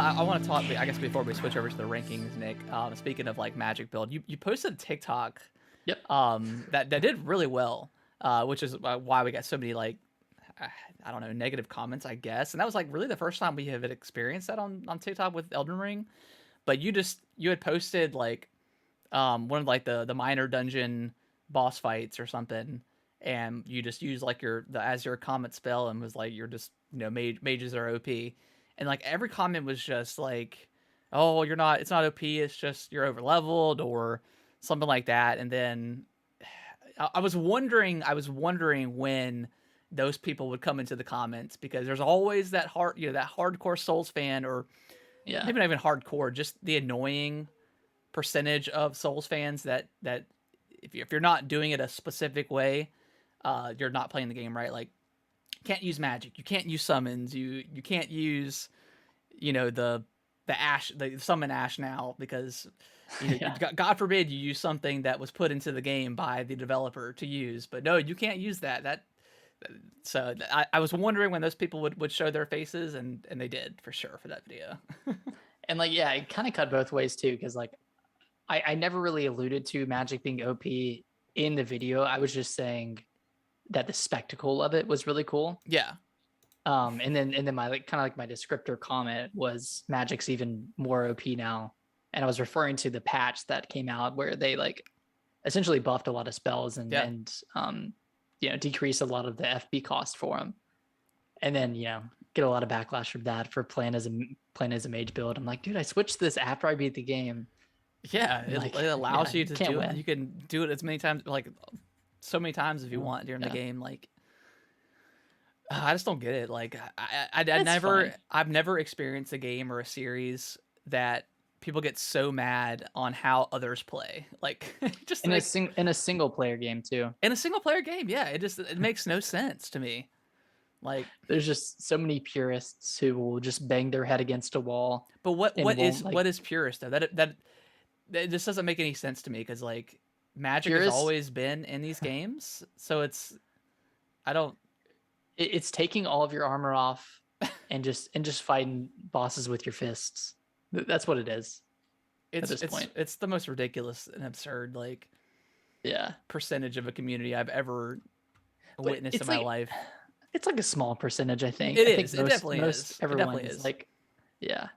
I want to talk. I guess before we switch over to the rankings, Nick. Speaking of like Magic build, you posted a TikTok, Yep. that did really well, which is why we got so many like, uh, I don't know, negative comments, I guess. And that was like really the first time we have experienced that on TikTok with Elden Ring. But you had posted like one of like the minor dungeon boss fights or something, and you just used like the Azure Comet spell and was like, you're just, mages are OP, and like every comment was just like, oh, you're not, it's not OP, it's just you're over leveled or something like that. And then I was wondering when those people would come into the comments, because there's always that that hardcore Souls fan, or Yeah. maybe not even hardcore, just the annoying percentage of Souls fans that if you're not doing it a specific way, you're not playing the game right. Like, you can't use magic, you can't use summons, you can't use, the summon ash now, because Yeah. God forbid you use something that was put into the game by the developer to use, but no, you can't use that. So I was wondering when those people would show their faces, and they did for sure for that video. And like, yeah, it kind of cut both ways too, because like I never really alluded to Magic being OP in the video. I was just saying that the spectacle of it was really cool. Yeah. And then my like kind of like my descriptor comment was Magic's even more OP now. And I was referring to the patch that came out where they like essentially buffed a lot of spells and Yeah. decreased a lot of the FP cost for them. And then get a lot of backlash from that for playing as a mage build. I'm like, dude, I switched this after I beat the game. Yeah, And like, it allows you you to can't do it. win. You can do it as many times, like so many times if you Oh, want during the yeah, game. Like, I just don't get it. Like, it's fine. I've never experienced a game or a series that people get so mad on how others play. Like, just like In a single player game too. in a single player game. Yeah, it makes no sense to me. Like, There's just so many purists who will just bang their head against a wall but and won't what like is purist though? That just doesn't make any sense to me, because like magic has purists. always been in these games, so I don't. It's taking all of your armor off and just fighting bosses with your fists. That's what it is at this point. It's the most ridiculous and absurd like Yeah, percentage of a community I've ever but witnessed in my life. it's like a small percentage. I think. It I think is. It most definitely most is. It everyone definitely is is. like, yeah.